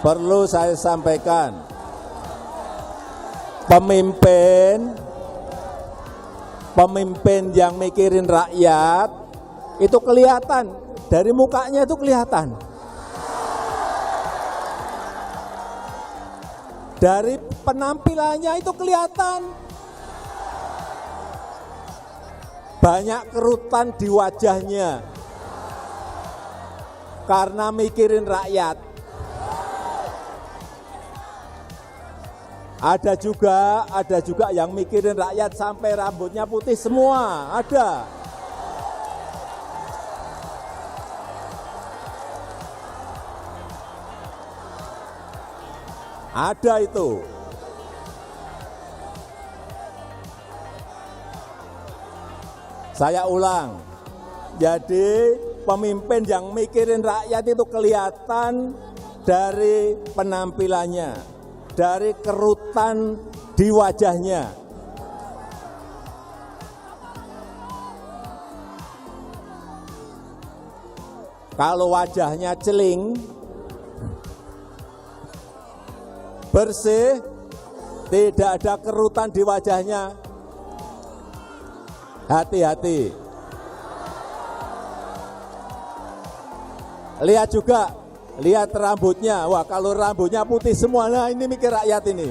perlu saya sampaikan, pemimpin yang mikirin rakyat itu kelihatan, dari mukanya itu kelihatan. Dari penampilannya itu kelihatan. Banyak kerutan di wajahnya karena mikirin rakyat. Ada juga yang mikirin rakyat sampai rambutnya putih semua, ada. Ada itu. Saya ulang, jadi pemimpin yang mikirin rakyat itu kelihatan dari penampilannya, dari kerutan di wajahnya. Kalau wajahnya celing, bersih, tidak ada kerutan di wajahnya, hati-hati. Lihat juga, lihat rambutnya. Wah, kalau rambutnya putih semua, nah ini mikir rakyat ini.